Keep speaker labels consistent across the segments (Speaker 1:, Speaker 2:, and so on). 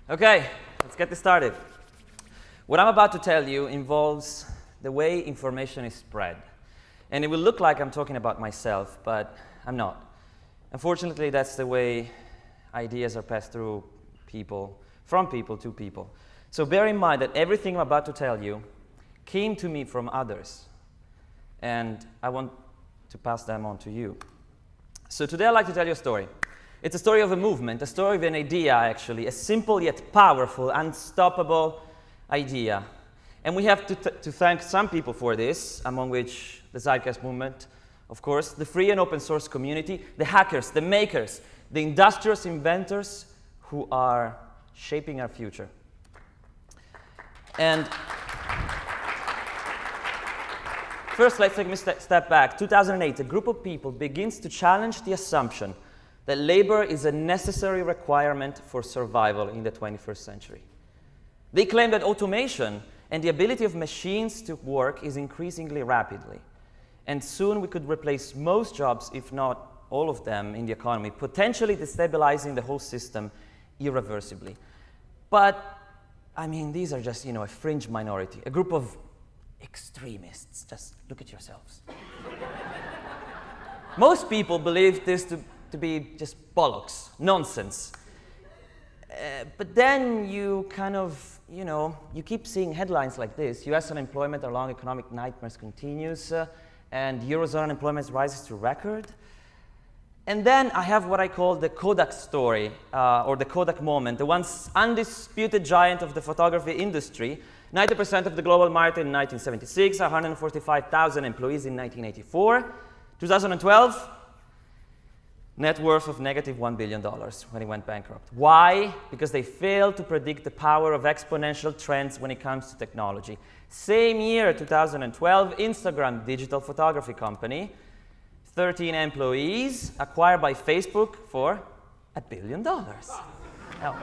Speaker 1: Okay, let's get this started. What I'm about to tell you involves the way information is spread. And it will look like I'm talking about myself, but I'm not. Unfortunately, that's the way ideas are passed through people, from people to people. So bear in mind that everything I'm about to tell you came to me from others. And I want to pass them on to you. So today I'd like to tell you a story. It's a story of a movement, a story of an idea, actually, a simple yet powerful, unstoppable idea. And we have to thank some people for this, among which the Zeitgeist movement, of course, the free and open source community, the hackers, the makers, the industrious inventors who are shaping our future. And first, let's take a step back. 2008, a group of people begins to challenge the assumption that labor is a necessary requirement for survival in the 21st century. They claim that automation and the ability of machines to work is increasingly rapidly. And soon we could replace most jobs, if not all of them, in the economy, potentially destabilizing the whole system irreversibly. But, I mean, these are just, a fringe minority, a group of extremists. Just look at yourselves. Most people believe this to be just bollocks, nonsense. But then you kind of, you keep seeing headlines like this. US unemployment along economic nightmares continues, and Eurozone unemployment rises to record. And then I have what I call the Kodak story, or the Kodak moment, the once undisputed giant of the photography industry, 90% of the global market in 1976, 145,000 employees in 1984. 2012, net worth of negative $1 billion when it went bankrupt. Why? Because they failed to predict the power of exponential trends when it comes to technology. Same year, 2012, Instagram, digital photography company, 13 employees, acquired by Facebook for $1 billion. Now,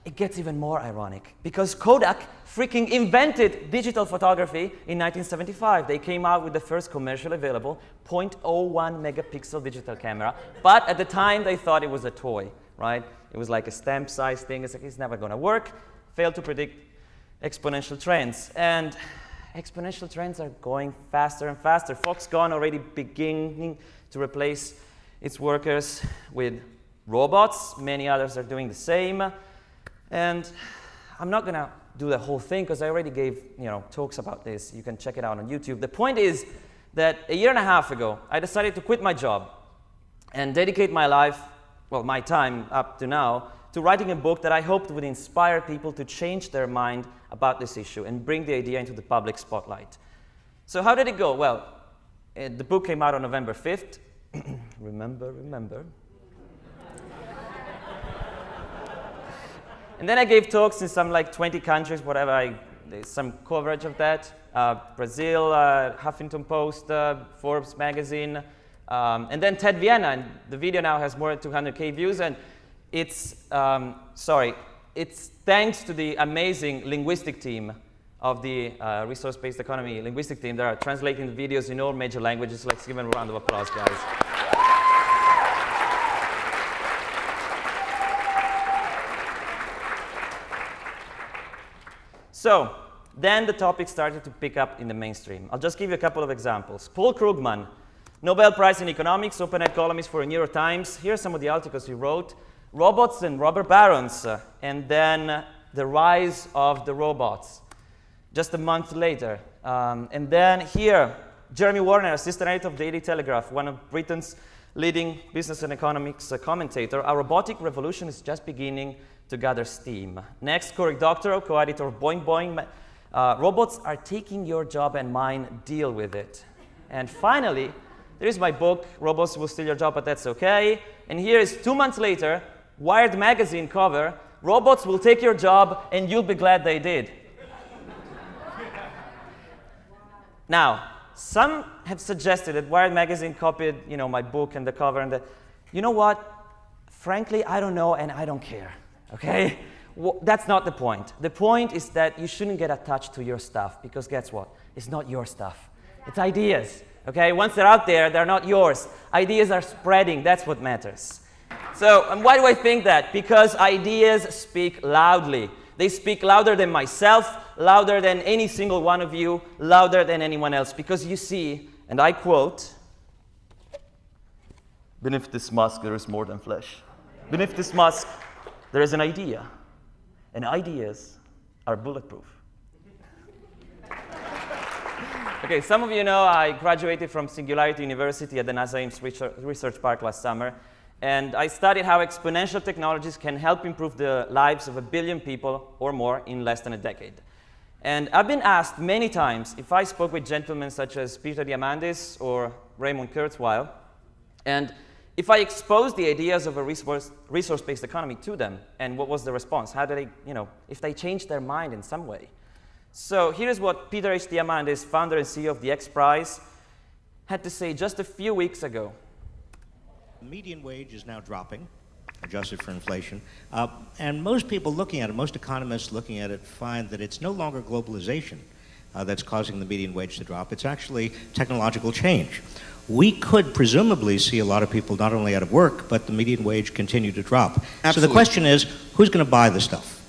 Speaker 1: it gets even more ironic because Kodak freaking invented digital photography in 1975. They came out with the first commercially available 0.01 megapixel digital camera, but at the time they thought it was a toy, right? It was like a stamp-sized thing. It's like, it's never going to work. Failed to predict exponential trends. And exponential trends are going faster and faster. Foxconn already beginning to replace its workers with robots. Many others are doing the same. And I'm not going to do the whole thing because I already gave talks about this. You can check it out on YouTube. The point is that a year and a half ago, I decided to quit my job and dedicate my life, well, my time up to now, to writing a book that I hoped would inspire people to change their mind about this issue and bring the idea into the public spotlight. So how did it go? Well, the book came out on November 5th. Remember. And then I gave talks in some 20 countries, whatever, there's some coverage of that. Brazil, Huffington Post, Forbes magazine, and then TED Vienna. And the video now has more than 200K views, and it's thanks to the amazing linguistic team of the resource-based economy linguistic team that are translating the videos in all major languages. Let's give them a round of applause, guys. So then the topic started to pick up in the mainstream. I'll just give you a couple of examples. Paul Krugman, Nobel Prize in Economics, open-ed columnist for New York Times. Here are some of the articles he wrote. Robots and robber barons, and then the rise of the robots, just a month later. And then here, Jeremy Warner, assistant editor of Daily Telegraph, one of Britain's leading business and economics commentator. Our robotic revolution is just beginning to gather steam. Next, Cory Doctorow, co-editor of Boing Boing. Robots are taking your job and mine, deal with it. And finally, there is my book, Robots Will Steal Your Job, But That's Okay. And here is 2 months later, Wired magazine cover, robots will take your job and you'll be glad they did. Now, some have suggested that Wired magazine copied, my book and the cover and the, you know what? Frankly, I don't know and I don't care, okay? That's not the point. The point is that you shouldn't get attached to your stuff because guess what? It's not your stuff. It's ideas, okay? Once they're out there, they're not yours. Ideas are spreading, that's what matters. So, and why do I think that? Because ideas speak loudly. They speak louder than myself, louder than any single one of you, louder than anyone else. Because you see, and I quote, "Beneath this mask there is more than flesh. Beneath this mask there is an idea, and ideas are bulletproof." Okay, some of you know I graduated from Singularity University at the NASA Ames Research Park last summer, and I studied how exponential technologies can help improve the lives of 1 billion people or more in less than a decade. And I've been asked many times if I spoke with gentlemen such as Peter Diamandis or Raymond Kurzweil, and if I exposed the ideas of a resource-based economy to them, and what was the response? How did they, if they changed their mind in some way? So here's what Peter H. Diamandis, founder and CEO of the X Prize, had to say just a few weeks ago.
Speaker 2: The median wage is now dropping, adjusted for inflation, and most people looking at it, most economists looking at it, find that it's no longer globalization that's causing the median wage to drop. It's actually technological change. We could presumably see a lot of people not only out of work, but the median wage continue to drop. Absolutely. So the question is, who's going to buy the stuff?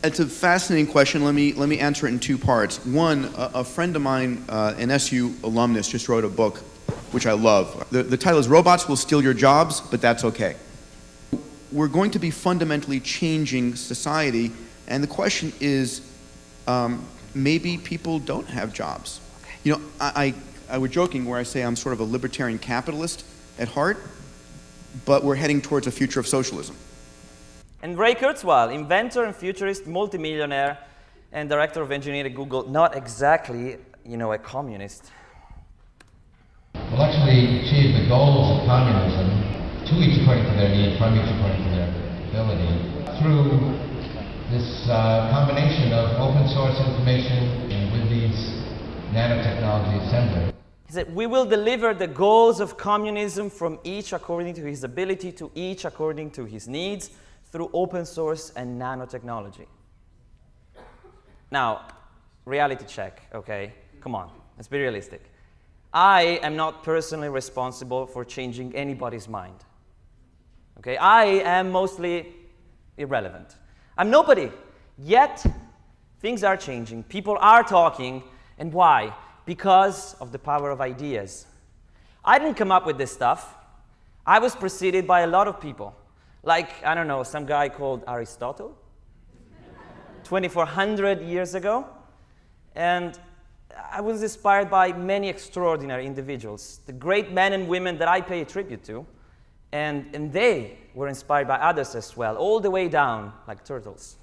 Speaker 3: It's a fascinating question. Let me answer it in two parts. One, a friend of mine, an SU alumnus, just wrote a book, which I love. The title is "Robots Will Steal Your Jobs, But That's Okay." We're going to be fundamentally changing society, and the question is, maybe people don't have jobs. I was joking where I say I'm sort of a libertarian capitalist at heart, but we're heading towards a future of socialism.
Speaker 1: And Ray Kurzweil, inventor and futurist, multimillionaire, and director of engineering at Google, not exactly, a communist.
Speaker 4: Will actually achieve the goals of communism, to each according to their need, from each according to their ability, through this combination of open source information and with these nanotechnology assembly.
Speaker 1: He said, we will deliver the goals of communism from each according to his ability to each according to his needs, through open source and nanotechnology. Now, reality check, okay? Come on, let's be realistic. I am not personally responsible for changing anybody's mind. Okay, I am mostly irrelevant. I'm nobody. Yet, things are changing. People are talking. And why? Because of the power of ideas. I didn't come up with this stuff. I was preceded by a lot of people. Like, I don't know, some guy called Aristotle, 2,400 years ago. And I was inspired by many extraordinary individuals, the great men and women that I pay a tribute to. And they were inspired by others as well, all the way down, like turtles.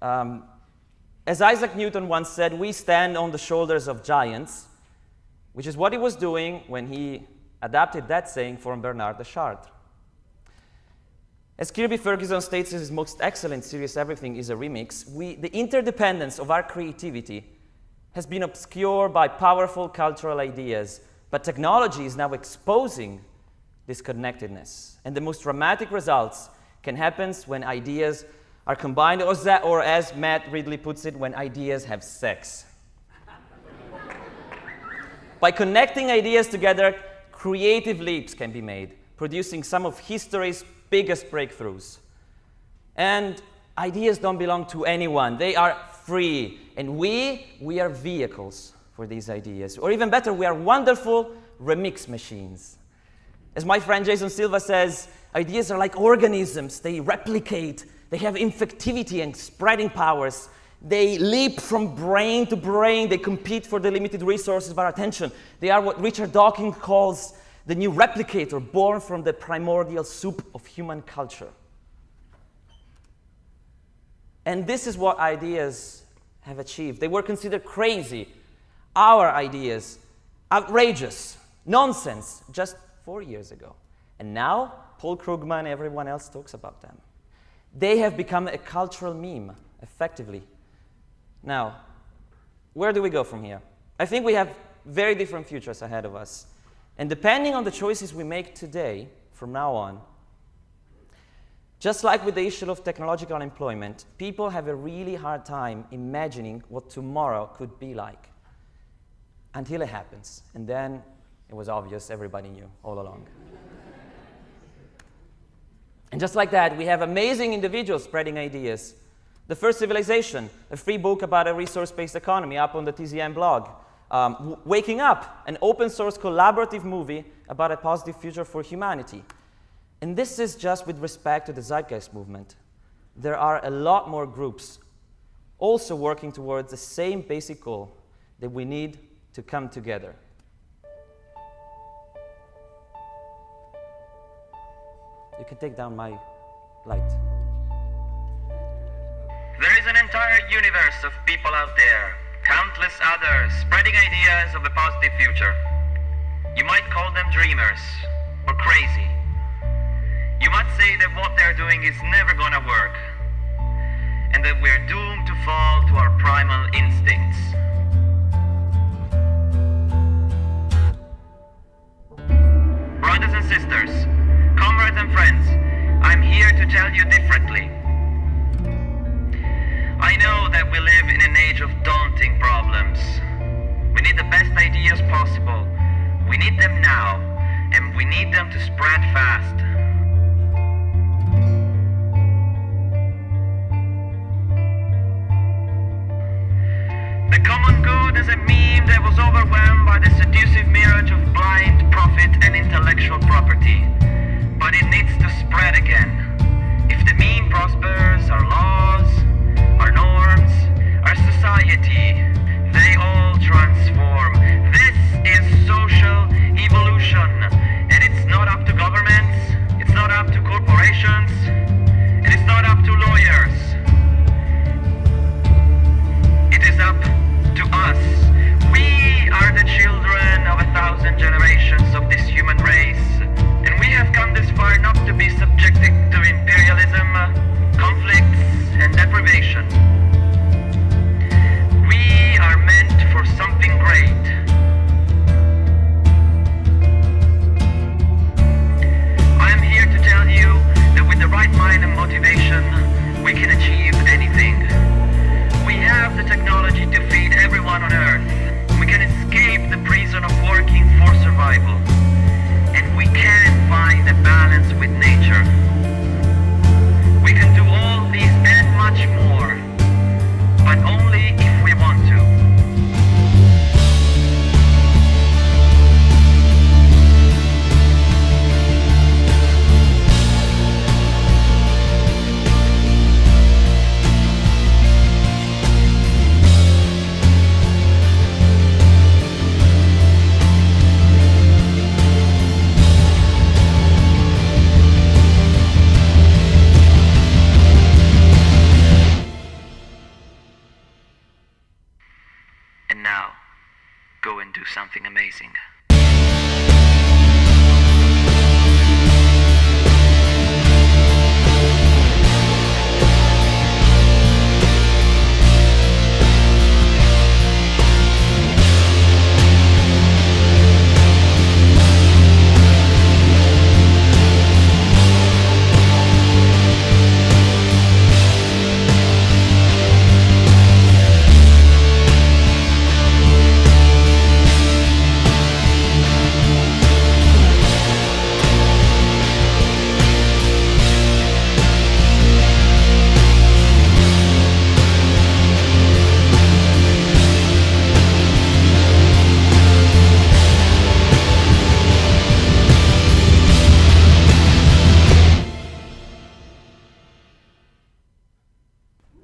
Speaker 1: As Isaac Newton once said, we stand on the shoulders of giants, which is what he was doing when he adapted that saying from Bernard de Chartres. As Kirby Ferguson states in his most excellent series, Everything is a Remix, the interdependence of our creativity has been obscured by powerful cultural ideas, but technology is now exposing this connectedness. And the most dramatic results can happen when ideas are combined, or as Matt Ridley puts it, when ideas have sex. By connecting ideas together, creative leaps can be made, producing some of history's biggest breakthroughs. And ideas don't belong to anyone. They are free. And we are vehicles for these ideas. Or even better, we are wonderful remix machines. As my friend Jason Silva says, ideas are like organisms. They replicate. They have infectivity and spreading powers. They leap from brain to brain. They compete for the limited resources of our attention. They are what Richard Dawkins calls the new replicator, born from the primordial soup of human culture. And this is what ideas have achieved. They were considered crazy. Our ideas, outrageous, nonsense, just 4 years ago. And now, Paul Krugman and everyone else talks about them. They have become a cultural meme, effectively. Now, where do we go from here? I think we have very different futures ahead of us. And depending on the choices we make today, from now on, just like with the issue of technological unemployment, people have a really hard time imagining what tomorrow could be like until it happens. And then it was obvious, everybody knew all along. And just like that, we have amazing individuals spreading ideas. The First Civilization, a free book about a resource-based economy up on the TZM blog. Waking Up, an open-source collaborative movie about a positive future for humanity. And this is just with respect to the Zeitgeist movement. There are a lot more groups also working towards the same basic goal, that we need to come together. You can take down my light.
Speaker 5: There is an entire universe of people out there, countless others, spreading ideas of a positive future. You might call them dreamers, or crazy. You might say that what they're doing is never gonna work, and that we're doomed to fall to our primal instincts. Brothers and sisters, comrades and friends, I'm here to tell you differently. I know that we live in an age of daunting problems. We need the best ideas possible. We need them now, and we need them to spread fast. The common good is a meme that was overwhelmed by the seductive mirage of blind profit and intellectual property. But it needs to spread again. If the meme prospers, our laws, our norms, our society, they all transform. This is social evolution, and it's not up to governments, it's not up to corporations, and it's not up to lawyers. It is up to us. We are the children of 1,000 generations of this human race, and we have come this far not to be subjected to imperialism, conflicts, and deprivation. We are meant for something great. I am here to tell you that with the right mind and motivation, we can achieve anything. We have the technology to feed everyone on Earth. We can escape the prison of working for survival. And we can find a balance with nature. We can do all these and much more, but only if we want to. And now, go and do something amazing.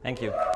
Speaker 1: Thank you.